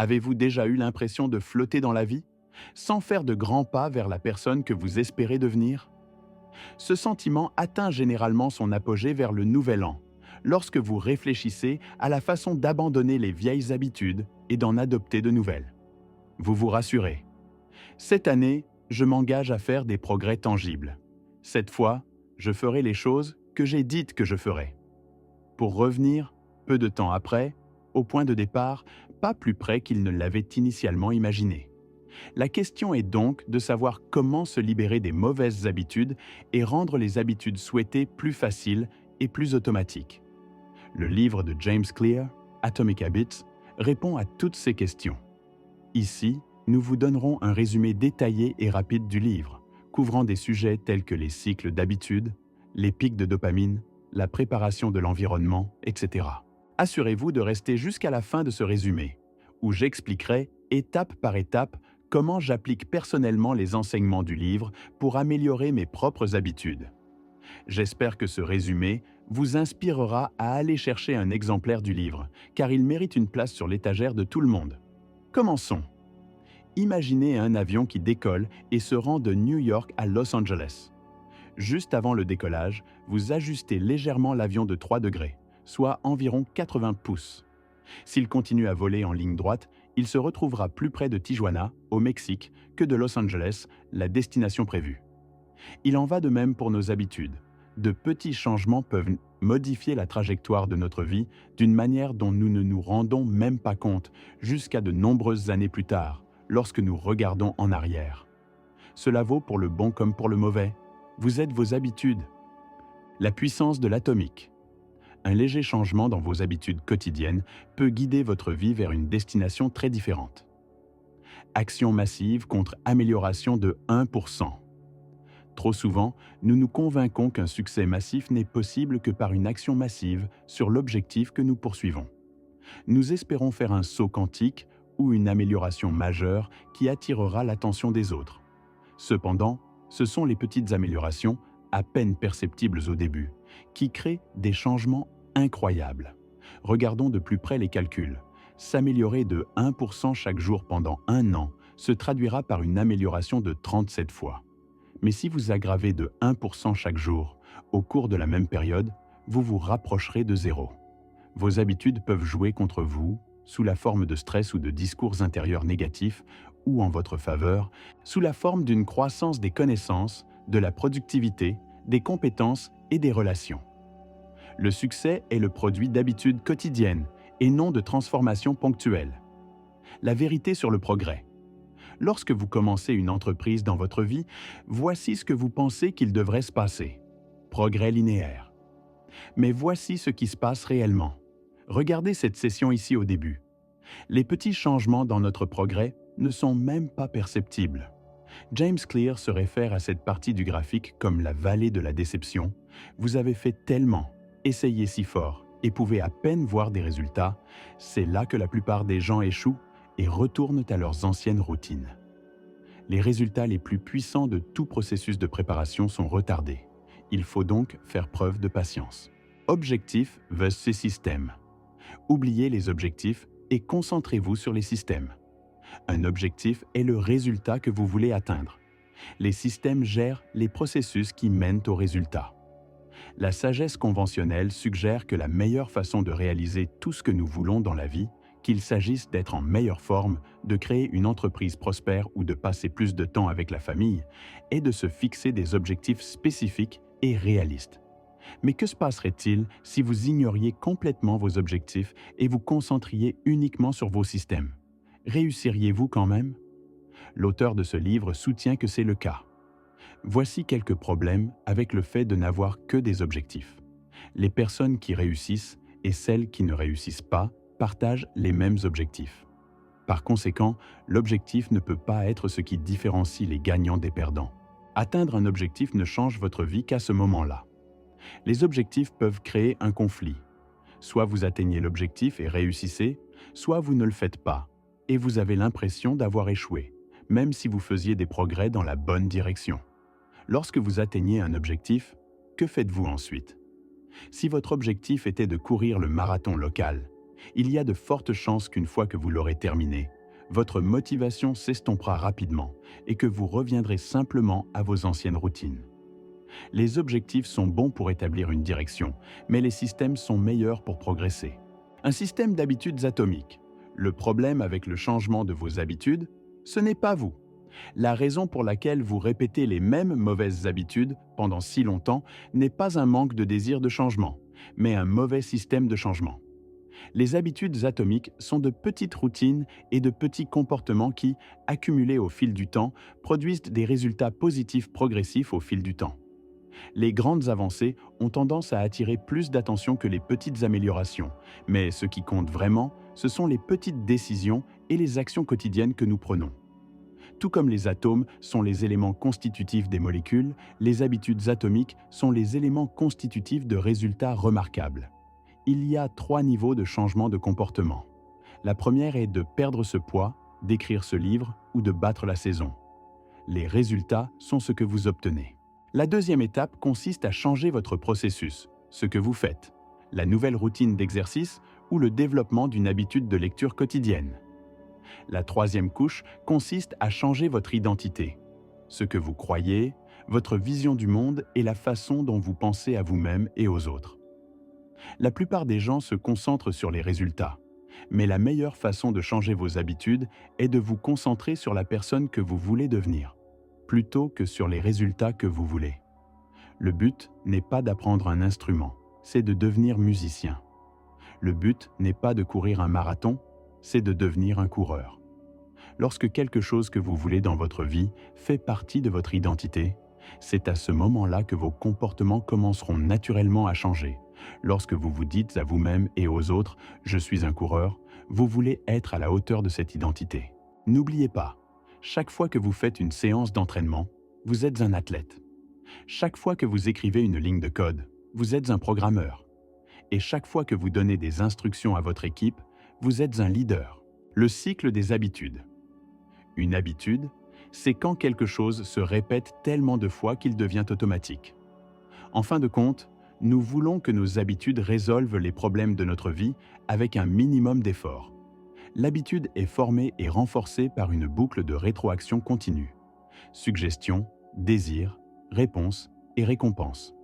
Avez-vous déjà eu l'impression de flotter dans la vie, sans faire de grands pas vers la personne que vous espérez devenir? Ce sentiment atteint généralement son apogée vers le nouvel an, lorsque vous réfléchissez à la façon d'abandonner les vieilles habitudes et d'en adopter de nouvelles. Vous vous rassurez. Cette année, je m'engage à faire des progrès tangibles. Cette fois, je ferai les choses que j'ai dites que je ferais. Pour revenir, peu de temps après, au point de départ, pas plus près qu'il ne l'avait initialement imaginé. La question est donc de savoir comment se libérer des mauvaises habitudes et rendre les habitudes souhaitées plus faciles et plus automatiques. Le livre de James Clear, Atomic Habits, répond à toutes ces questions. Ici, nous vous donnerons un résumé détaillé et rapide du livre, couvrant des sujets tels que les cycles d'habitude, les pics de dopamine, la préparation de l'environnement, etc. Assurez-vous de rester jusqu'à la fin de ce résumé, où j'expliquerai, étape par étape, comment j'applique personnellement les enseignements du livre pour améliorer mes propres habitudes. J'espère que ce résumé vous inspirera à aller chercher un exemplaire du livre, car il mérite une place sur l'étagère de tout le monde. Commençons. Imaginez un avion qui décolle et se rend de New York à Los Angeles. Juste avant le décollage, vous ajustez légèrement l'avion de 3 degrés, soit environ 80 pouces. S'il continue à voler en ligne droite, il se retrouvera plus près de Tijuana, au Mexique, que de Los Angeles, la destination prévue. Il en va de même pour nos habitudes. De petits changements peuvent modifier la trajectoire de notre vie d'une manière dont nous ne nous rendons même pas compte jusqu'à de nombreuses années plus tard, lorsque nous regardons en arrière. Cela vaut pour le bon comme pour le mauvais. Vous êtes vos habitudes. La puissance de l'atomique. Un léger changement dans vos habitudes quotidiennes peut guider votre vie vers une destination très différente. Action massive contre amélioration de 1%. Trop souvent, nous nous convainquons qu'un succès massif n'est possible que par une action massive sur l'objectif que nous poursuivons. Nous espérons faire un saut quantique ou une amélioration majeure qui attirera l'attention des autres. Cependant, ce sont les petites améliorations, à peine perceptibles au début, qui créent des changements incroyables. Regardons de plus près les calculs. S'améliorer de 1% chaque jour pendant un an se traduira par une amélioration de 37 fois. Mais si vous aggravez de 1% chaque jour, au cours de la même période, vous vous rapprocherez de zéro. Vos habitudes peuvent jouer contre vous, sous la forme de stress ou de discours intérieurs négatifs, ou en votre faveur, sous la forme d'une croissance des connaissances, de la productivité, des compétences et des relations. Le succès est le produit d'habitudes quotidiennes et non de transformations ponctuelles. La vérité sur le progrès. Lorsque vous commencez une entreprise dans votre vie, voici ce que vous pensez qu'il devrait se passer. Progrès linéaire. Mais voici ce qui se passe réellement. Regardez cette session ici au début. Les petits changements dans notre progrès ne sont même pas perceptibles. James Clear se réfère à cette partie du graphique comme la vallée de la déception. Vous avez fait tellement, essayé si fort et pouvez à peine voir des résultats. C'est là que la plupart des gens échouent et retournent à leurs anciennes routines. Les résultats les plus puissants de tout processus de préparation sont retardés. Il faut donc faire preuve de patience. Objectif versus système. Oubliez les objectifs et concentrez-vous sur les systèmes. Un objectif est le résultat que vous voulez atteindre. Les systèmes gèrent les processus qui mènent au résultat. La sagesse conventionnelle suggère que la meilleure façon de réaliser tout ce que nous voulons dans la vie, qu'il s'agisse d'être en meilleure forme, de créer une entreprise prospère ou de passer plus de temps avec la famille, est de se fixer des objectifs spécifiques et réalistes. Mais que se passerait-il si vous ignoriez complètement vos objectifs et vous concentriez uniquement sur vos systèmes? Réussiriez-vous quand même? L'auteur de ce livre soutient que c'est le cas. Voici quelques problèmes avec le fait de n'avoir que des objectifs. Les personnes qui réussissent et celles qui ne réussissent pas partagent les mêmes objectifs. Par conséquent, l'objectif ne peut pas être ce qui différencie les gagnants des perdants. Atteindre un objectif ne change votre vie qu'à ce moment-là. Les objectifs peuvent créer un conflit. Soit vous atteignez l'objectif et réussissez, soit vous ne le faites pas, et vous avez l'impression d'avoir échoué, même si vous faisiez des progrès dans la bonne direction. Lorsque vous atteignez un objectif, que faites-vous ensuite? Si votre objectif était de courir le marathon local, Il y a de fortes chances qu'une fois que vous l'aurez terminé, votre motivation s'estompera rapidement et que vous reviendrez simplement à vos anciennes routines. Les objectifs sont bons pour établir une direction, mais les systèmes sont meilleurs pour progresser. Un système d'habitudes atomiques. Le problème avec le changement de vos habitudes, ce n'est pas vous. La raison pour laquelle vous répétez les mêmes mauvaises habitudes pendant si longtemps n'est pas un manque de désir de changement, mais un mauvais système de changement. Les habitudes atomiques sont de petites routines et de petits comportements qui, accumulés au fil du temps, produisent des résultats positifs progressifs au fil du temps. Les grandes avancées ont tendance à attirer plus d'attention que les petites améliorations, mais ce qui compte vraiment, ce sont les petites décisions et les actions quotidiennes que nous prenons. Tout comme les atomes sont les éléments constitutifs des molécules, les habitudes atomiques sont les éléments constitutifs de résultats remarquables. Il y a 3 niveaux de changement de comportement. La première est de perdre ce poids, d'écrire ce livre ou de battre la saison. Les résultats sont ce que vous obtenez. La deuxième étape consiste à changer votre processus, ce que vous faites, la nouvelle routine d'exercice ou le développement d'une habitude de lecture quotidienne. La troisième couche consiste à changer votre identité, ce que vous croyez, votre vision du monde et la façon dont vous pensez à vous-même et aux autres. La plupart des gens se concentrent sur les résultats, mais la meilleure façon de changer vos habitudes est de vous concentrer sur la personne que vous voulez devenir, plutôt que sur les résultats que vous voulez. Le but n'est pas d'apprendre un instrument, c'est de devenir musicien. Le but n'est pas de courir un marathon, c'est de devenir un coureur. Lorsque quelque chose que vous voulez dans votre vie fait partie de votre identité, c'est à ce moment-là que vos comportements commenceront naturellement à changer. Lorsque vous vous dites à vous-même et aux autres « je suis un coureur », vous voulez être à la hauteur de cette identité. N'oubliez pas, chaque fois que vous faites une séance d'entraînement, vous êtes un athlète. Chaque fois que vous écrivez une ligne de code, vous êtes un programmeur. Et chaque fois que vous donnez des instructions à votre équipe, vous êtes un leader. Le cycle des habitudes. Une habitude, c'est quand quelque chose se répète tellement de fois qu'il devient automatique. En fin de compte, nous voulons que nos habitudes résolvent les problèmes de notre vie avec un minimum d'effort. L'habitude est formée et renforcée par une boucle de rétroaction continue. Suggestion, désir, réponse et récompense.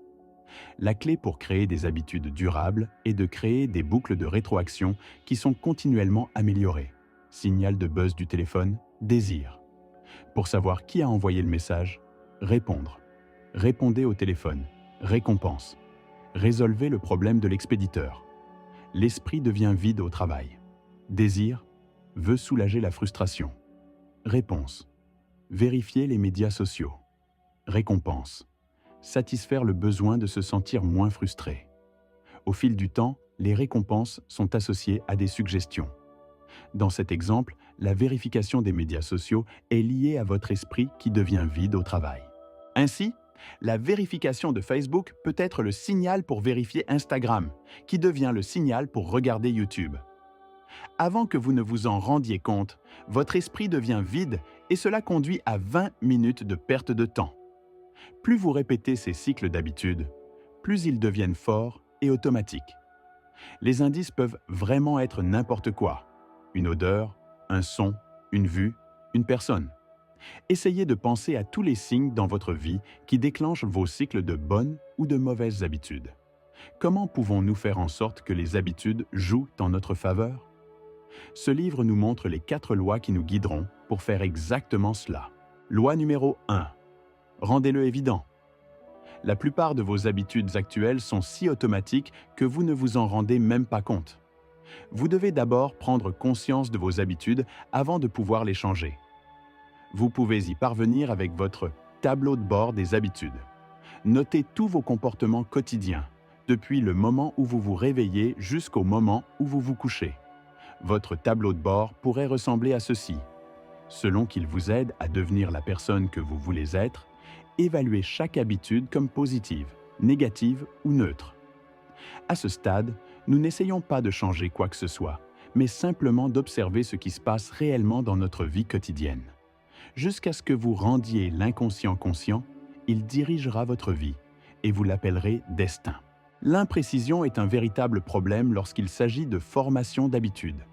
La clé pour créer des habitudes durables est de créer des boucles de rétroaction qui sont continuellement améliorées. Signal de buzz du téléphone, désir. Pour savoir qui a envoyé le message, répondre. Répondez au téléphone, récompense. Résolvez le problème de l'expéditeur. L'esprit devient vide au travail. Désir, veut soulager la frustration. Réponse. Vérifier les médias sociaux. Récompense. Satisfaire le besoin de se sentir moins frustré. Au fil du temps, les récompenses sont associées à des suggestions. Dans cet exemple, la vérification des médias sociaux est liée à votre esprit qui devient vide au travail. Ainsi, la vérification de Facebook peut être le signal pour vérifier Instagram, qui devient le signal pour regarder YouTube. Avant que vous ne vous en rendiez compte, votre esprit devient vide et cela conduit à 20 minutes de perte de temps. Plus vous répétez ces cycles d'habitude, plus ils deviennent forts et automatiques. Les indices peuvent vraiment être n'importe quoi. Une odeur, un son, une vue, une personne. Essayez de penser à tous les signes dans votre vie qui déclenchent vos cycles de bonnes ou de mauvaises habitudes. Comment pouvons-nous faire en sorte que les habitudes jouent en notre faveur? Ce livre nous montre les 4 lois qui nous guideront pour faire exactement cela. Loi numéro 1. Rendez-le évident. La plupart de vos habitudes actuelles sont si automatiques que vous ne vous en rendez même pas compte. Vous devez d'abord prendre conscience de vos habitudes avant de pouvoir les changer. Vous pouvez y parvenir avec votre tableau de bord des habitudes. Notez tous vos comportements quotidiens, depuis le moment où vous vous réveillez jusqu'au moment où vous vous couchez. Votre tableau de bord pourrait ressembler à ceci. Selon qu'il vous aide à devenir la personne que vous voulez être, évaluez chaque habitude comme positive, négative ou neutre. À ce stade, nous n'essayons pas de changer quoi que ce soit, mais simplement d'observer ce qui se passe réellement dans notre vie quotidienne. Jusqu'à ce que vous rendiez l'inconscient conscient, il dirigera votre vie et vous l'appellerez destin. L'imprécision est un véritable problème lorsqu'il s'agit de formation d'habitudes.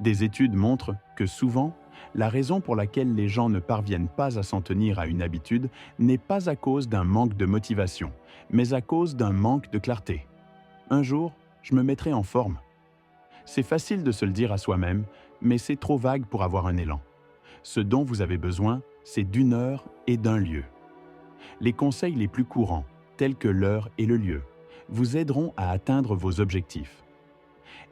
Des études montrent que souvent, la raison pour laquelle les gens ne parviennent pas à s'en tenir à une habitude n'est pas à cause d'un manque de motivation, mais à cause d'un manque de clarté. Un jour, je me mettrai en forme. C'est facile de se le dire à soi-même, mais c'est trop vague pour avoir un élan. Ce dont vous avez besoin, c'est d'une heure et d'un lieu. Les conseils les plus courants, tels que l'heure et le lieu, vous aideront à atteindre vos objectifs.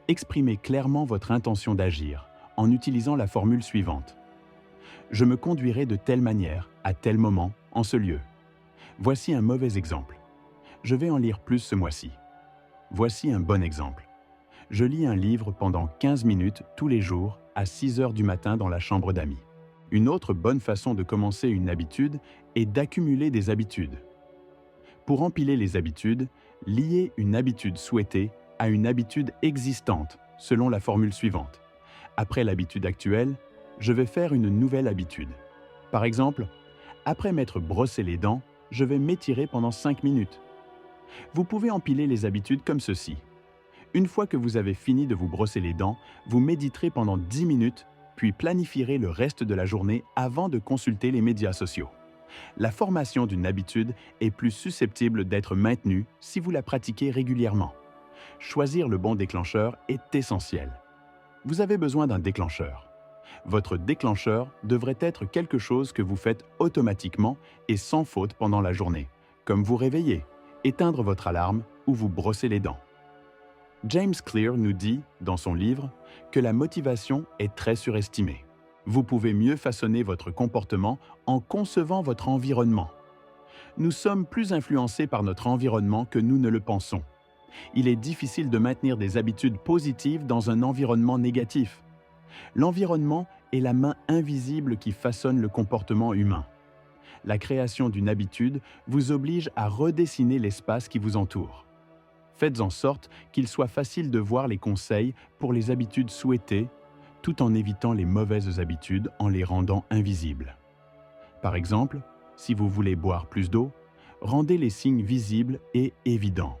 Exprimez clairement votre intention d'agir en utilisant la formule suivante. Je me conduirai de telle manière, à tel moment, en ce lieu. Voici un mauvais exemple. Je vais en lire plus ce mois-ci. Voici un bon exemple. Je lis un livre pendant 15 minutes tous les jours à 6 heures du matin dans la chambre d'amis. Une autre bonne façon de commencer une habitude est d'accumuler des habitudes. Pour empiler les habitudes, liez une habitude souhaitée à une habitude existante selon la formule suivante. Après l'habitude actuelle, je vais faire une nouvelle habitude. Par exemple, après m'être brossé les dents, je vais m'étirer pendant 5 minutes. Vous pouvez empiler les habitudes comme ceci. Une fois que vous avez fini de vous brosser les dents, vous méditerez pendant 10 minutes, puis planifierez le reste de la journée avant de consulter les médias sociaux. La formation d'une habitude est plus susceptible d'être maintenue si vous la pratiquez régulièrement. Choisir le bon déclencheur est essentiel. Vous avez besoin d'un déclencheur. Votre déclencheur devrait être quelque chose que vous faites automatiquement et sans faute pendant la journée, comme vous réveiller, éteindre votre alarme ou vous brosser les dents. James Clear nous dit, dans son livre, que la motivation est très surestimée. Vous pouvez mieux façonner votre comportement en concevant votre environnement. Nous sommes plus influencés par notre environnement que nous ne le pensons. Il est difficile de maintenir des habitudes positives dans un environnement négatif. L'environnement est la main invisible qui façonne le comportement humain. La création d'une habitude vous oblige à redessiner l'espace qui vous entoure. Faites en sorte qu'il soit facile de voir les conseils pour les habitudes souhaitées, tout en évitant les mauvaises habitudes en les rendant invisibles. Par exemple, si vous voulez boire plus d'eau, rendez les signes visibles et évidents.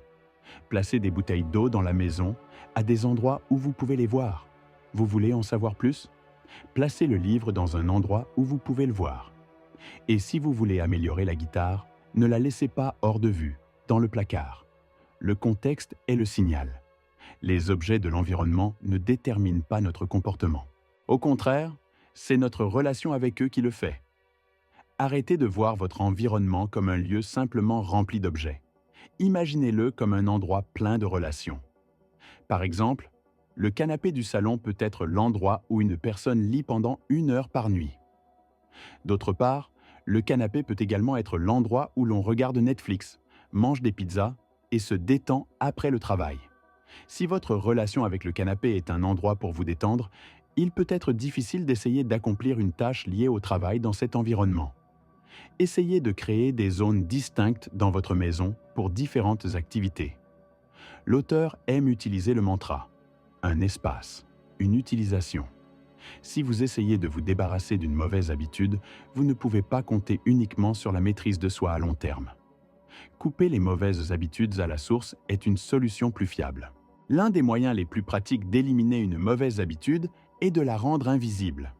Placez des bouteilles d'eau dans la maison, à des endroits où vous pouvez les voir. Vous voulez en savoir plus? Placez le livre dans un endroit où vous pouvez le voir. Et si vous voulez améliorer la guitare, ne la laissez pas hors de vue, dans le placard. Le contexte est le signal. Les objets de l'environnement ne déterminent pas notre comportement. Au contraire, c'est notre relation avec eux qui le fait. Arrêtez de voir votre environnement comme un lieu simplement rempli d'objets. Imaginez-le comme un endroit plein de relations. Par exemple, le canapé du salon peut être l'endroit où une personne lit pendant 1 heure par nuit. D'autre part, le canapé peut également être l'endroit où l'on regarde Netflix, mange des pizzas et se détend après le travail. Si votre relation avec le canapé est un endroit pour vous détendre, il peut être difficile d'essayer d'accomplir une tâche liée au travail dans cet environnement. Essayez de créer des zones distinctes dans votre maison pour différentes activités. L'auteur aime utiliser le mantra « un espace, une utilisation ». Si vous essayez de vous débarrasser d'une mauvaise habitude, vous ne pouvez pas compter uniquement sur la maîtrise de soi à long terme. Couper les mauvaises habitudes à la source est une solution plus fiable. L'un des moyens les plus pratiques d'éliminer une mauvaise habitude est de la rendre invisible.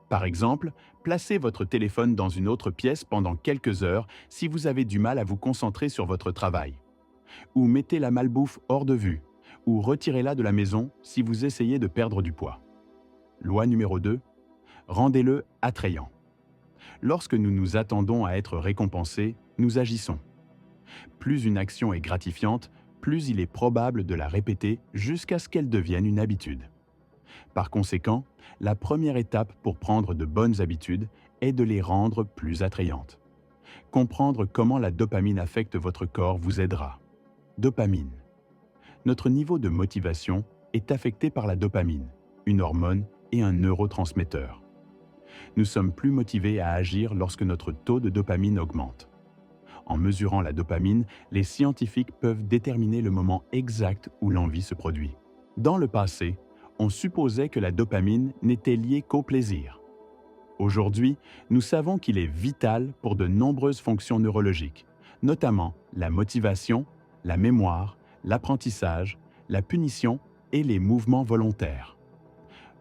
Par exemple, placez votre téléphone dans une autre pièce pendant quelques heures si vous avez du mal à vous concentrer sur votre travail. Ou mettez la malbouffe hors de vue, ou retirez-la de la maison si vous essayez de perdre du poids. Loi numéro 2, rendez-le attrayant. Lorsque nous nous attendons à être récompensés, nous agissons. Plus une action est gratifiante, plus il est probable de la répéter jusqu'à ce qu'elle devienne une habitude. Par conséquent, la première étape pour prendre de bonnes habitudes est de les rendre plus attrayantes. Comprendre comment la dopamine affecte votre corps vous aidera. Dopamine. Notre niveau de motivation est affecté par la dopamine, une hormone et un neurotransmetteur. Nous sommes plus motivés à agir lorsque notre taux de dopamine augmente. En mesurant la dopamine, les scientifiques peuvent déterminer le moment exact où l'envie se produit. Dans le passé, on supposait que la dopamine n'était liée qu'au plaisir. Aujourd'hui, nous savons qu'il est vital pour de nombreuses fonctions neurologiques, notamment la motivation, la mémoire, l'apprentissage, la punition et les mouvements volontaires.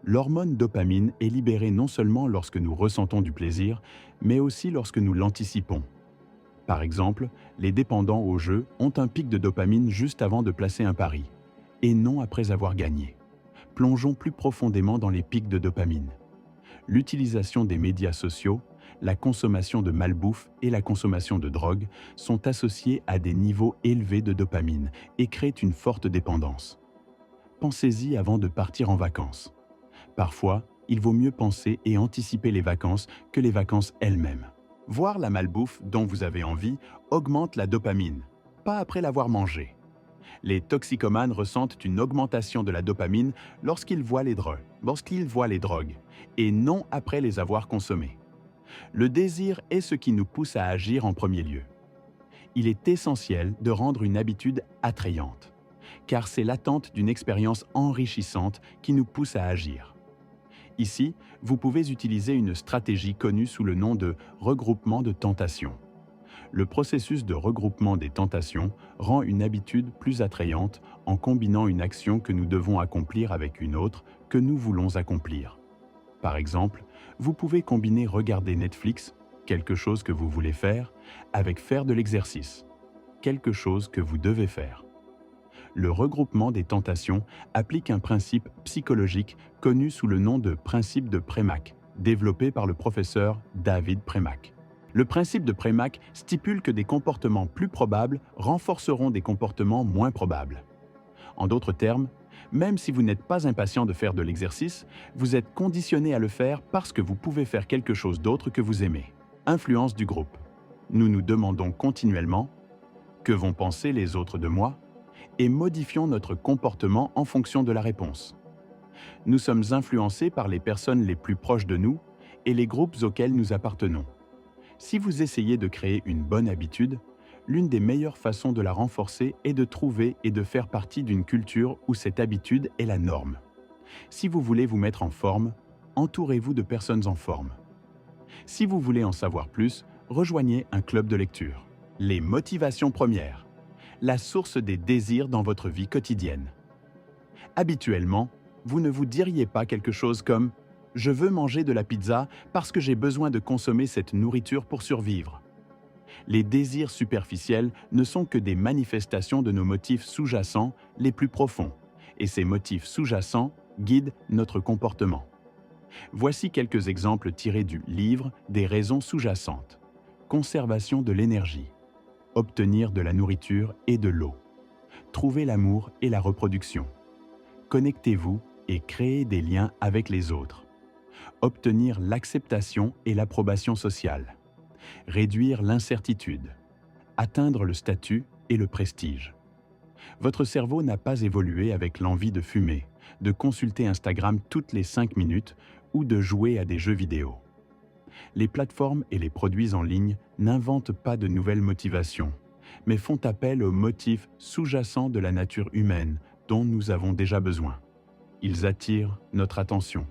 L'hormone dopamine est libérée non seulement lorsque nous ressentons du plaisir, mais aussi lorsque nous l'anticipons. Par exemple, les dépendants au jeu ont un pic de dopamine juste avant de placer un pari, et non après avoir gagné. Plongeons plus profondément dans les pics de dopamine. L'utilisation des médias sociaux, la consommation de malbouffe et la consommation de drogue sont associées à des niveaux élevés de dopamine et créent une forte dépendance. Pensez-y avant de partir en vacances. Parfois, il vaut mieux penser et anticiper les vacances que les vacances elles-mêmes. Voir la malbouffe dont vous avez envie augmente la dopamine, pas après l'avoir mangée. Les toxicomanes ressentent une augmentation de la dopamine lorsqu'ils voient les drogues, et non après les avoir consommées. Le désir est ce qui nous pousse à agir en premier lieu. Il est essentiel de rendre une habitude attrayante, car c'est l'attente d'une expérience enrichissante qui nous pousse à agir. Ici, vous pouvez utiliser une stratégie connue sous le nom de regroupement de tentations. Le processus de regroupement des tentations rend une habitude plus attrayante en combinant une action que nous devons accomplir avec une autre que nous voulons accomplir. Par exemple, vous pouvez combiner regarder Netflix, quelque chose que vous voulez faire, avec faire de l'exercice, quelque chose que vous devez faire. Le regroupement des tentations applique un principe psychologique connu sous le nom de principe de Premack, développé par le professeur David Premack. Le principe de Premack stipule que des comportements plus probables renforceront des comportements moins probables. En d'autres termes, même si vous n'êtes pas impatient de faire de l'exercice, vous êtes conditionné à le faire parce que vous pouvez faire quelque chose d'autre que vous aimez. Influence du groupe. Nous nous demandons continuellement « Que vont penser les autres de moi ?» et modifions notre comportement en fonction de la réponse. Nous sommes influencés par les personnes les plus proches de nous et les groupes auxquels nous appartenons. Si vous essayez de créer une bonne habitude, l'une des meilleures façons de la renforcer est de trouver et de faire partie d'une culture où cette habitude est la norme. Si vous voulez vous mettre en forme, entourez-vous de personnes en forme. Si vous voulez en savoir plus, rejoignez un club de lecture. Les motivations premières. La source des désirs dans votre vie quotidienne. Habituellement, vous ne vous diriez pas quelque chose comme « Je veux manger de la pizza parce que j'ai besoin de consommer cette nourriture pour survivre ». Les désirs superficiels ne sont que des manifestations de nos motifs sous-jacents les plus profonds, et ces motifs sous-jacents guident notre comportement. Voici quelques exemples tirés du livre des raisons sous-jacentes. Conservation de l'énergie. Obtenir de la nourriture et de l'eau. Trouver l'amour et la reproduction. Connectez-vous et créez des liens avec les autres. Obtenir l'acceptation et l'approbation sociale. Réduire l'incertitude. Atteindre le statut et le prestige. Votre cerveau n'a pas évolué avec l'envie de fumer, de consulter Instagram toutes les 5 minutes ou de jouer à des jeux vidéo. Les plateformes et les produits en ligne n'inventent pas de nouvelles motivations, mais font appel aux motifs sous-jacents de la nature humaine dont nous avons déjà besoin. Ils attirent notre attention.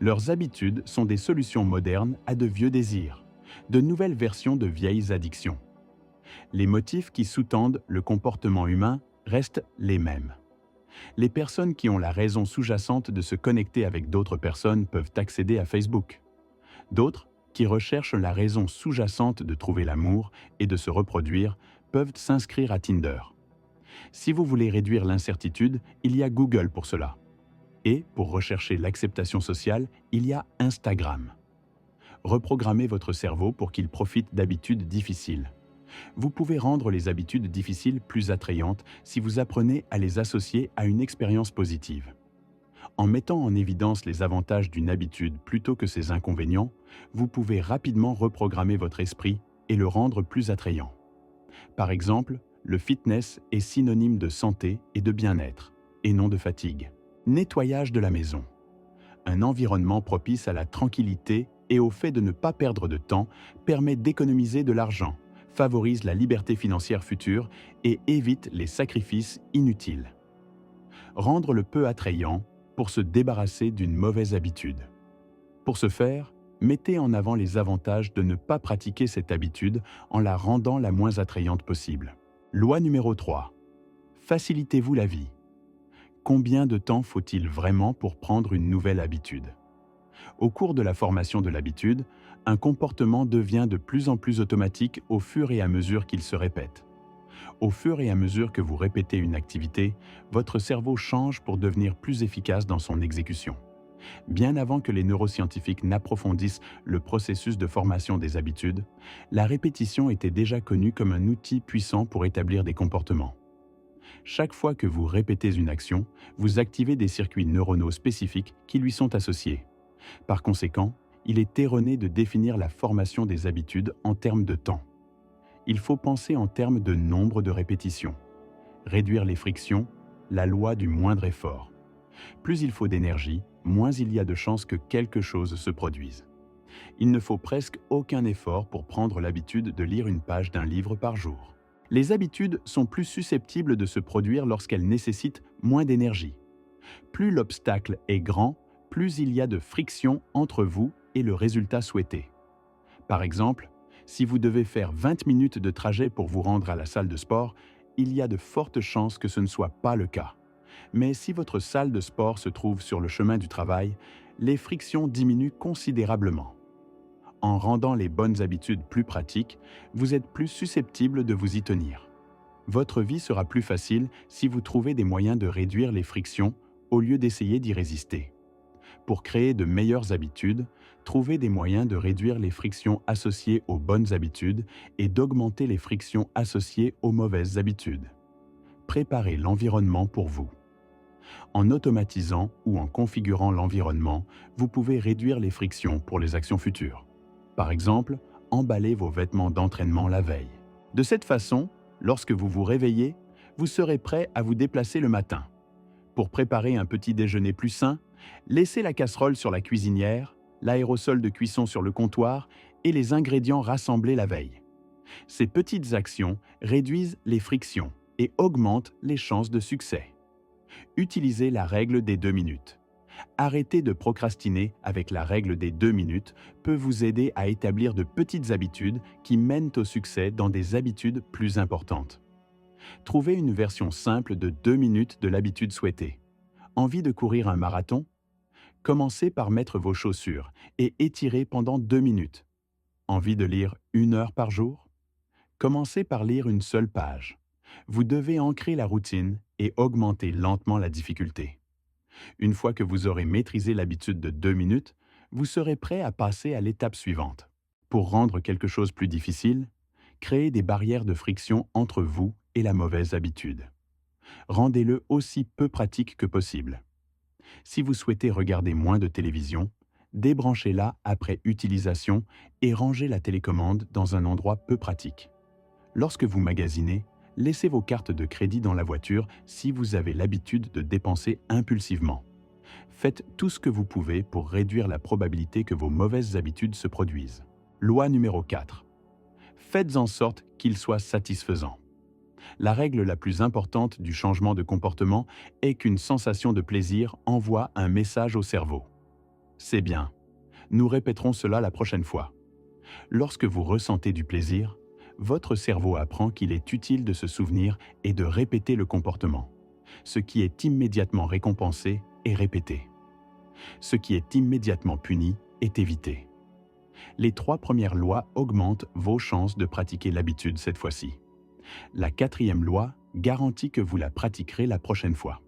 Leurs habitudes sont des solutions modernes à de vieux désirs, de nouvelles versions de vieilles addictions. Les motifs qui sous-tendent le comportement humain restent les mêmes. Les personnes qui ont la raison sous-jacente de se connecter avec d'autres personnes peuvent accéder à Facebook. D'autres, qui recherchent la raison sous-jacente de trouver l'amour et de se reproduire, peuvent s'inscrire à Tinder. Si vous voulez réduire l'incertitude, il y a Google pour cela. Et, pour rechercher l'acceptation sociale, il y a Instagram. Reprogrammez votre cerveau pour qu'il profite d'habitudes difficiles. Vous pouvez rendre les habitudes difficiles plus attrayantes si vous apprenez à les associer à une expérience positive. En mettant en évidence les avantages d'une habitude plutôt que ses inconvénients, vous pouvez rapidement reprogrammer votre esprit et le rendre plus attrayant. Par exemple, le fitness est synonyme de santé et de bien-être, et non de fatigue. Nettoyage de la maison. Un environnement propice à la tranquillité et au fait de ne pas perdre de temps permet d'économiser de l'argent, favorise la liberté financière future et évite les sacrifices inutiles. Rendre le peu attrayant pour se débarrasser d'une mauvaise habitude. Pour ce faire, mettez en avant les avantages de ne pas pratiquer cette habitude en la rendant la moins attrayante possible. Loi numéro 3. Facilitez-vous la vie. Combien de temps faut-il vraiment pour prendre une nouvelle habitude? Au cours de la formation de l'habitude, un comportement devient de plus en plus automatique au fur et à mesure qu'il se répète. Au fur et à mesure que vous répétez une activité, votre cerveau change pour devenir plus efficace dans son exécution. Bien avant que les neuroscientifiques n'approfondissent le processus de formation des habitudes, la répétition était déjà connue comme un outil puissant pour établir des comportements. Chaque fois que vous répétez une action, vous activez des circuits neuronaux spécifiques qui lui sont associés. Par conséquent, il est erroné de définir la formation des habitudes en termes de temps. Il faut penser en termes de nombre de répétitions. Réduire les frictions, la loi du moindre effort. Plus il faut d'énergie, moins il y a de chances que quelque chose se produise. Il ne faut presque aucun effort pour prendre l'habitude de lire une page d'un livre par jour. Les habitudes sont plus susceptibles de se produire lorsqu'elles nécessitent moins d'énergie. Plus l'obstacle est grand, plus il y a de friction entre vous et le résultat souhaité. Par exemple, si vous devez faire 20 minutes de trajet pour vous rendre à la salle de sport, il y a de fortes chances que ce ne soit pas le cas. Mais si votre salle de sport se trouve sur le chemin du travail, les frictions diminuent considérablement. En rendant les bonnes habitudes plus pratiques, vous êtes plus susceptible de vous y tenir. Votre vie sera plus facile si vous trouvez des moyens de réduire les frictions au lieu d'essayer d'y résister. Pour créer de meilleures habitudes, trouvez des moyens de réduire les frictions associées aux bonnes habitudes et d'augmenter les frictions associées aux mauvaises habitudes. Préparez l'environnement pour vous. En automatisant ou en configurant l'environnement, vous pouvez réduire les frictions pour les actions futures. Par exemple, emballez vos vêtements d'entraînement la veille. De cette façon, lorsque vous vous réveillez, vous serez prêt à vous déplacer le matin. Pour préparer un petit déjeuner plus sain, laissez la casserole sur la cuisinière, l'aérosol de cuisson sur le comptoir et les ingrédients rassemblés la veille. Ces petites actions réduisent les frictions et augmentent les chances de succès. Utilisez la règle des 2 minutes. Arrêter de procrastiner avec la règle des 2 minutes peut vous aider à établir de petites habitudes qui mènent au succès dans des habitudes plus importantes. Trouvez une version simple de 2 minutes de l'habitude souhaitée. Envie de courir un marathon? Commencez par mettre vos chaussures et étirez pendant 2 minutes. Envie de lire 1 heure par jour? Commencez par lire une seule page. Vous devez ancrer la routine et augmenter lentement la difficulté. Une fois que vous aurez maîtrisé l'habitude de 2 minutes, vous serez prêt à passer à l'étape suivante. Pour rendre quelque chose plus difficile, créez des barrières de friction entre vous et la mauvaise habitude. Rendez-le aussi peu pratique que possible. Si vous souhaitez regarder moins de télévision, débranchez-la après utilisation et rangez la télécommande dans un endroit peu pratique. Lorsque vous magasinez, laissez vos cartes de crédit dans la voiture si vous avez l'habitude de dépenser impulsivement. Faites tout ce que vous pouvez pour réduire la probabilité que vos mauvaises habitudes se produisent. Loi numéro 4. Faites en sorte qu'il soit satisfaisant. La règle la plus importante du changement de comportement est qu'une sensation de plaisir envoie un message au cerveau. C'est bien. Nous répéterons cela la prochaine fois. Lorsque vous ressentez du plaisir, votre cerveau apprend qu'il est utile de se souvenir et de répéter le comportement. Ce qui est immédiatement récompensé est répété. Ce qui est immédiatement puni est évité. Les 3 premières lois augmentent vos chances de pratiquer l'habitude cette fois-ci. La 4e loi garantit que vous la pratiquerez la prochaine fois.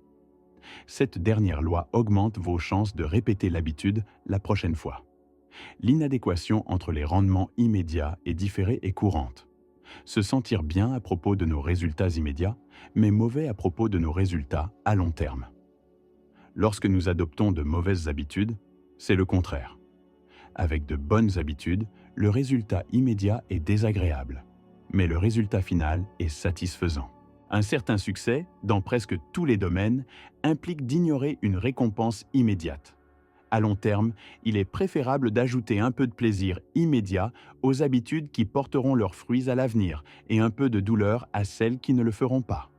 Cette dernière loi augmente vos chances de répéter l'habitude la prochaine fois. L'inadéquation entre les rendements immédiats et différés est courante. Se sentir bien à propos de nos résultats immédiats, mais mauvais à propos de nos résultats à long terme. Lorsque nous adoptons de mauvaises habitudes, c'est le contraire. Avec de bonnes habitudes, le résultat immédiat est désagréable, mais le résultat final est satisfaisant. Un certain succès, dans presque tous les domaines, implique d'ignorer une récompense immédiate. À long terme, il est préférable d'ajouter un peu de plaisir immédiat aux habitudes qui porteront leurs fruits à l'avenir et un peu de douleur à celles qui ne le feront pas.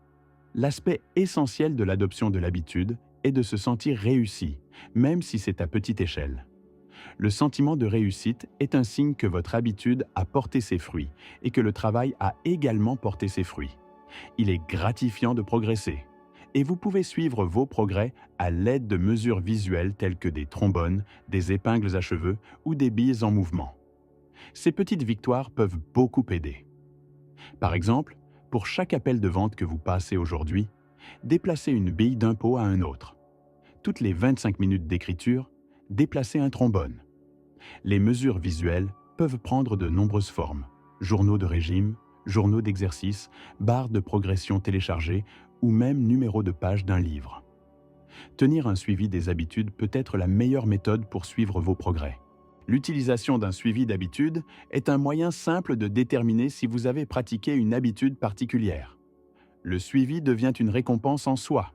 L'aspect essentiel de l'adoption de l'habitude est de se sentir réussi, même si c'est à petite échelle. Le sentiment de réussite est un signe que votre habitude a porté ses fruits et que le travail a également porté ses fruits. Il est gratifiant de progresser. Et vous pouvez suivre vos progrès à l'aide de mesures visuelles telles que des trombones, des épingles à cheveux ou des billes en mouvement. Ces petites victoires peuvent beaucoup aider. Par exemple, pour chaque appel de vente que vous passez aujourd'hui, déplacez une bille d'un pot à un autre. Toutes les 25 minutes d'écriture, déplacez un trombone. Les mesures visuelles peuvent prendre de nombreuses formes. Journaux de régime, journaux d'exercice, barres de progression téléchargées ou même numéros de page d'un livre. Tenir un suivi des habitudes peut être la meilleure méthode pour suivre vos progrès. L'utilisation d'un suivi d'habitude est un moyen simple de déterminer si vous avez pratiqué une habitude particulière. Le suivi devient une récompense en soi.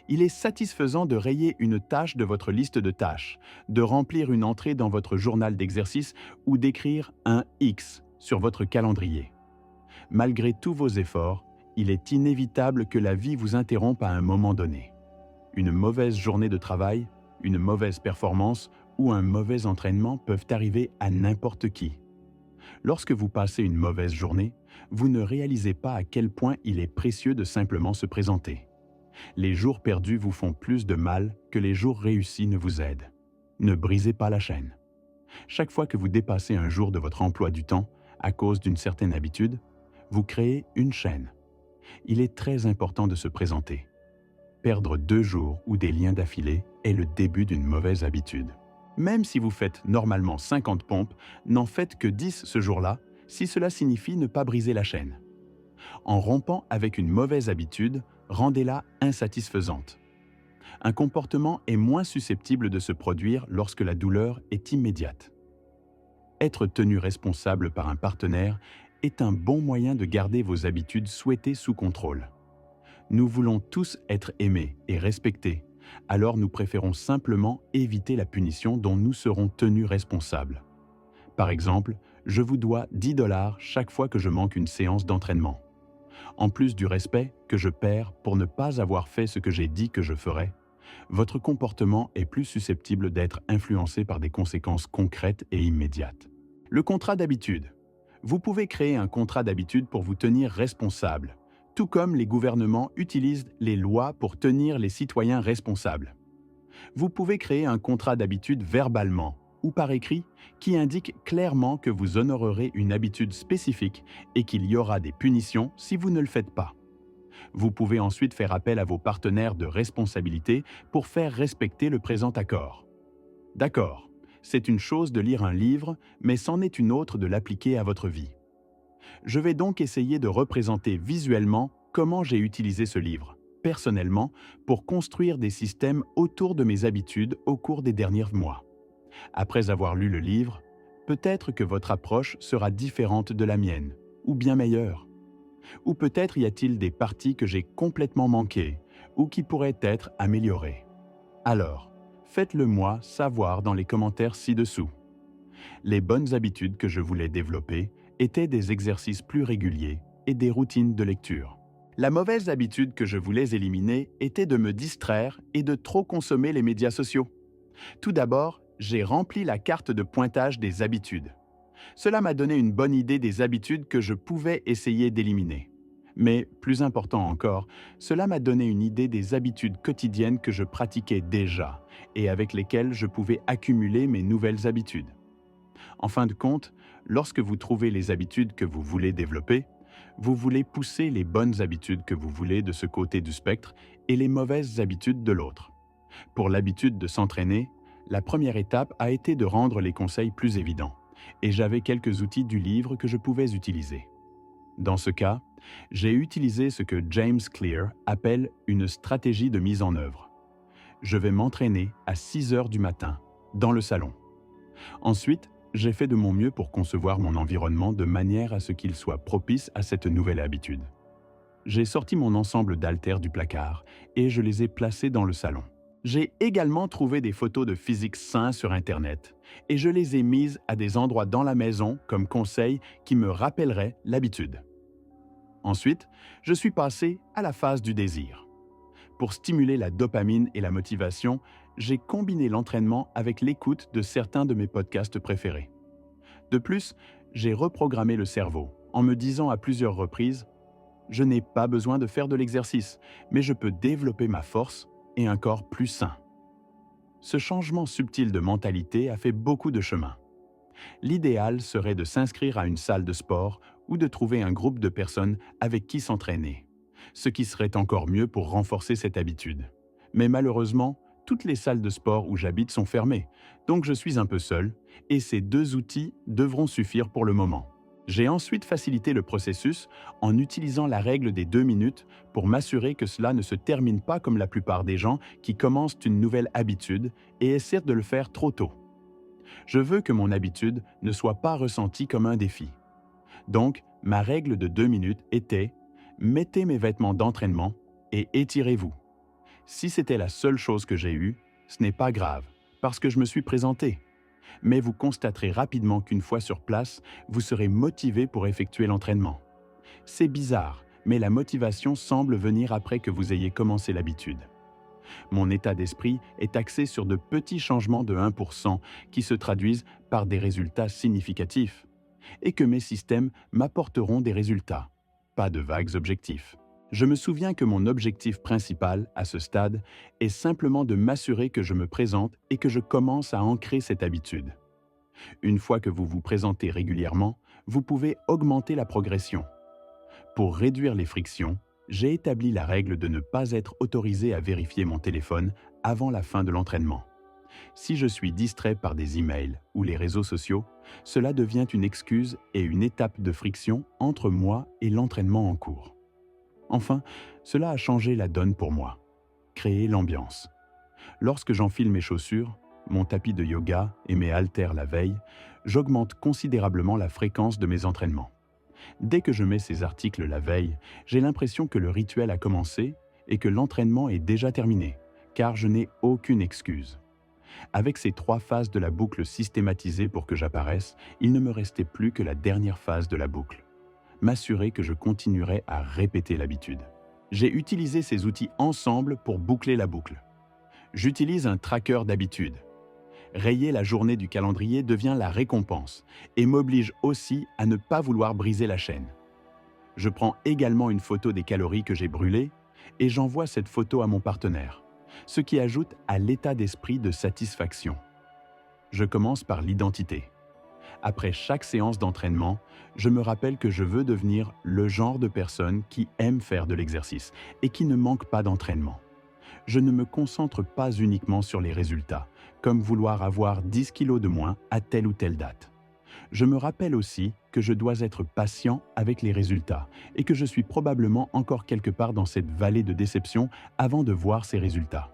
Il est satisfaisant de rayer une tâche de votre liste de tâches, de remplir une entrée dans votre journal d'exercice ou d'écrire un X sur votre calendrier. Malgré tous vos efforts, il est inévitable que la vie vous interrompe à un moment donné. Une mauvaise journée de travail, une mauvaise performance ou un mauvais entraînement peuvent arriver à n'importe qui. Lorsque vous passez une mauvaise journée, vous ne réalisez pas à quel point il est précieux de simplement se présenter. Les jours perdus vous font plus de mal que les jours réussis ne vous aident. Ne brisez pas la chaîne. Chaque fois que vous dépassez un jour de votre emploi du temps à cause d'une certaine habitude, vous créez une chaîne. Il est très important de se présenter. Perdre 2 jours ou des liens d'affilée est le début d'une mauvaise habitude. Même si vous faites normalement 50 pompes, n'en faites que 10 ce jour-là, si cela signifie ne pas briser la chaîne. En rompant avec une mauvaise habitude, rendez-la insatisfaisante. Un comportement est moins susceptible de se produire lorsque la douleur est immédiate. Être tenu responsable par un partenaire est un bon moyen de garder vos habitudes souhaitées sous contrôle. Nous voulons tous être aimés et respectés, alors nous préférons simplement éviter la punition dont nous serons tenus responsables. Par exemple, je vous dois 10 $ chaque fois que je manque une séance d'entraînement. En plus du respect que je perds pour ne pas avoir fait ce que j'ai dit que je ferais, votre comportement est plus susceptible d'être influencé par des conséquences concrètes et immédiates. Le contrat d'habitude. Vous pouvez créer un contrat d'habitude pour vous tenir responsable, tout comme les gouvernements utilisent les lois pour tenir les citoyens responsables. Vous pouvez créer un contrat d'habitude verbalement ou par écrit qui indique clairement que vous honorerez une habitude spécifique et qu'il y aura des punitions si vous ne le faites pas. Vous pouvez ensuite faire appel à vos partenaires de responsabilité pour faire respecter le présent accord. D'accord, c'est une chose de lire un livre, mais c'en est une autre de l'appliquer à votre vie. Je vais donc essayer de représenter visuellement comment j'ai utilisé ce livre, personnellement, pour construire des systèmes autour de mes habitudes au cours des derniers mois. Après avoir lu le livre, peut-être que votre approche sera différente de la mienne, ou bien meilleure. Ou peut-être y a-t-il des parties que j'ai complètement manquées, ou qui pourraient être améliorées. Alors, faites-le moi savoir dans les commentaires ci-dessous. Les bonnes habitudes que je voulais développer étaient des exercices plus réguliers et des routines de lecture. La mauvaise habitude que je voulais éliminer était de me distraire et de trop consommer les médias sociaux. Tout d'abord, j'ai rempli la carte de pointage des habitudes. Cela m'a donné une bonne idée des habitudes que je pouvais essayer d'éliminer. Mais, plus important encore, cela m'a donné une idée des habitudes quotidiennes que je pratiquais déjà et avec lesquelles je pouvais accumuler mes nouvelles habitudes. En fin de compte, lorsque vous trouvez les habitudes que vous voulez développer, vous voulez pousser les bonnes habitudes que vous voulez de ce côté du spectre et les mauvaises habitudes de l'autre. Pour l'habitude de s'entraîner, la première étape a été de rendre les conseils plus évidents, et j'avais quelques outils du livre que je pouvais utiliser. Dans ce cas, j'ai utilisé ce que James Clear appelle une stratégie de mise en œuvre. Je vais m'entraîner à 6 heures du matin, dans le salon. Ensuite, j'ai fait de mon mieux pour concevoir mon environnement de manière à ce qu'il soit propice à cette nouvelle habitude. J'ai sorti mon ensemble d'haltères du placard et je les ai placés dans le salon. J'ai également trouvé des photos de physique sain sur Internet et je les ai mises à des endroits dans la maison comme conseil qui me rappelleraient l'habitude. Ensuite, je suis passé à la phase du désir. Pour stimuler la dopamine et la motivation, j'ai combiné l'entraînement avec l'écoute de certains de mes podcasts préférés. De plus, j'ai reprogrammé le cerveau en me disant à plusieurs reprises Je n'ai pas besoin de faire de l'exercice, mais je peux développer ma force et un corps plus sain. Ce changement subtil de mentalité a fait beaucoup de chemin. L'idéal serait de s'inscrire à une salle de sport ou de trouver un groupe de personnes avec qui s'entraîner, ce qui serait encore mieux pour renforcer cette habitude. Mais malheureusement, toutes les salles de sport où j'habite sont fermées, donc je suis un peu seul, et ces deux outils devront suffire pour le moment. J'ai ensuite facilité le processus en utilisant la règle des 2 minutes pour m'assurer que cela ne se termine pas comme la plupart des gens qui commencent une nouvelle habitude et essaient de le faire trop tôt. Je veux que mon habitude ne soit pas ressentie comme un défi. Donc, ma règle de 2 minutes était: mettez mes vêtements d'entraînement et étirez-vous. Si c'était la seule chose que j'ai eue, ce n'est pas grave, parce que je me suis présenté. Mais vous constaterez rapidement qu'une fois sur place, vous serez motivé pour effectuer l'entraînement. C'est bizarre, mais la motivation semble venir après que vous ayez commencé l'habitude. Mon état d'esprit est axé sur de petits changements de 1% qui se traduisent par des résultats significatifs, et que mes systèmes m'apporteront des résultats, pas de vagues objectifs. Je me souviens que mon objectif principal, à ce stade, est simplement de m'assurer que je me présente et que je commence à ancrer cette habitude. Une fois que vous vous présentez régulièrement, vous pouvez augmenter la progression. Pour réduire les frictions, j'ai établi la règle de ne pas être autorisé à vérifier mon téléphone avant la fin de l'entraînement. Si je suis distrait par des emails ou les réseaux sociaux, cela devient une excuse et une étape de friction entre moi et l'entraînement en cours. Enfin, cela a changé la donne pour moi. Créer l'ambiance. Lorsque j'enfile mes chaussures, mon tapis de yoga et mes haltères la veille, j'augmente considérablement la fréquence de mes entraînements. Dès que je mets ces articles la veille, j'ai l'impression que le rituel a commencé et que l'entraînement est déjà terminé, car je n'ai aucune excuse. Avec ces 3 phases de la boucle systématisées pour que j'apparaisse, il ne me restait plus que la dernière phase de la boucle: m'assurer que je continuerai à répéter l'habitude. J'ai utilisé ces outils ensemble pour boucler la boucle. J'utilise un tracker d'habitude. Rayer la journée du calendrier devient la récompense et m'oblige aussi à ne pas vouloir briser la chaîne. Je prends également une photo des calories que j'ai brûlées et j'envoie cette photo à mon partenaire, ce qui ajoute à l'état d'esprit de satisfaction. Je commence par l'identité. Après chaque séance d'entraînement, je me rappelle que je veux devenir le genre de personne qui aime faire de l'exercice et qui ne manque pas d'entraînement. Je ne me concentre pas uniquement sur les résultats, comme vouloir avoir 10 kilos de moins à telle ou telle date. Je me rappelle aussi que je dois être patient avec les résultats et que je suis probablement encore quelque part dans cette vallée de déception avant de voir ces résultats.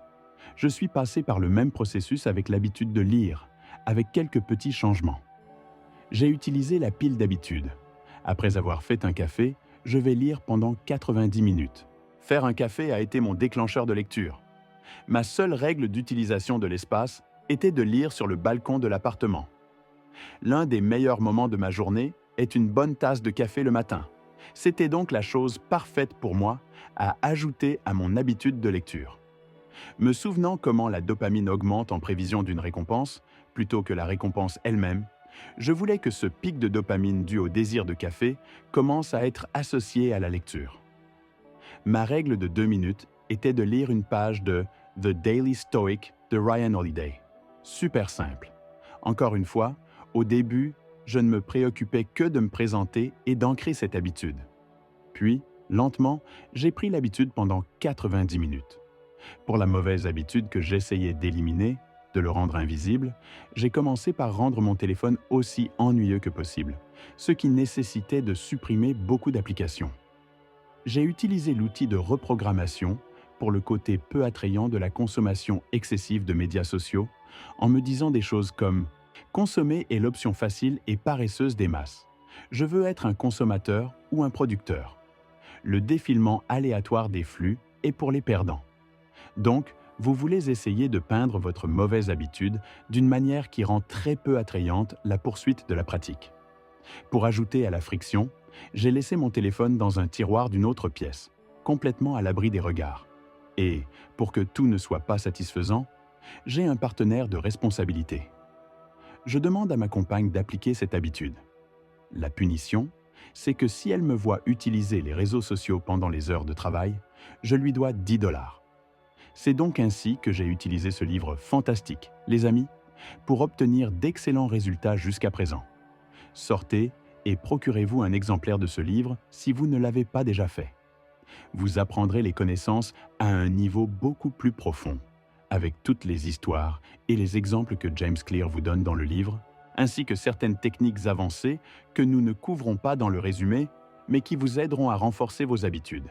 Je suis passé par le même processus avec l'habitude de lire, avec quelques petits changements. J'ai utilisé la pile d'habitude. Après avoir fait un café, je vais lire pendant 90 minutes. Faire un café a été mon déclencheur de lecture. Ma seule règle d'utilisation de l'espace était de lire sur le balcon de l'appartement. L'un des meilleurs moments de ma journée est une bonne tasse de café le matin. C'était donc la chose parfaite pour moi à ajouter à mon habitude de lecture. Me souvenant comment la dopamine augmente en prévision d'une récompense, plutôt que la récompense elle-même, je voulais que ce pic de dopamine dû au désir de café commence à être associé à la lecture. Ma règle de 2 minutes était de lire une page de The Daily Stoic de Ryan Holiday. Super simple. Encore une fois, au début, je ne me préoccupais que de me présenter et d'ancrer cette habitude. Puis, lentement, j'ai pris l'habitude pendant 90 minutes. Pour la mauvaise habitude que j'essayais d'éliminer, de le rendre invisible, j'ai commencé par rendre mon téléphone aussi ennuyeux que possible, ce qui nécessitait de supprimer beaucoup d'applications. J'ai utilisé l'outil de reprogrammation pour le côté peu attrayant de la consommation excessive de médias sociaux, en me disant des choses comme « Consommer est l'option facile et paresseuse des masses. Je veux être un consommateur ou un producteur. Le défilement aléatoire des flux est pour les perdants. » Donc, vous voulez essayer de peindre votre mauvaise habitude d'une manière qui rend très peu attrayante la poursuite de la pratique. Pour ajouter à la friction, j'ai laissé mon téléphone dans un tiroir d'une autre pièce, complètement à l'abri des regards. Et, pour que tout ne soit pas satisfaisant, j'ai un partenaire de responsabilité. Je demande à ma compagne d'appliquer cette habitude. La punition, c'est que si elle me voit utiliser les réseaux sociaux pendant les heures de travail, je lui dois 10 $. C'est donc ainsi que j'ai utilisé ce livre fantastique, les amis, pour obtenir d'excellents résultats jusqu'à présent. Sortez et procurez-vous un exemplaire de ce livre si vous ne l'avez pas déjà fait. Vous apprendrez les connaissances à un niveau beaucoup plus profond, avec toutes les histoires et les exemples que James Clear vous donne dans le livre, ainsi que certaines techniques avancées que nous ne couvrons pas dans le résumé, mais qui vous aideront à renforcer vos habitudes.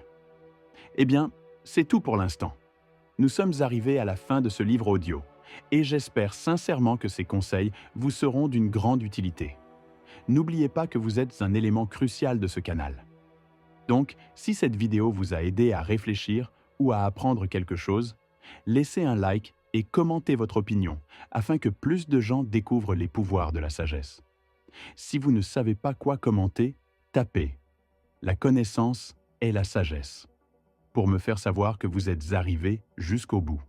Eh bien, c'est tout pour l'instant. Nous sommes arrivés à la fin de ce livre audio, et j'espère sincèrement que ces conseils vous seront d'une grande utilité. N'oubliez pas que vous êtes un élément crucial de ce canal. Donc, si cette vidéo vous a aidé à réfléchir ou à apprendre quelque chose, laissez un like et commentez votre opinion afin que plus de gens découvrent les pouvoirs de la sagesse. Si vous ne savez pas quoi commenter, tapez « La connaissance est la sagesse » pour me faire savoir que vous êtes arrivé jusqu'au bout.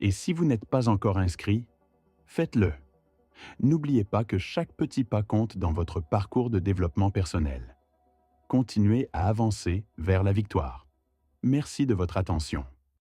Et si vous n'êtes pas encore inscrit, faites-le. N'oubliez pas que chaque petit pas compte dans votre parcours de développement personnel. Continuez à avancer vers la victoire. Merci de votre attention.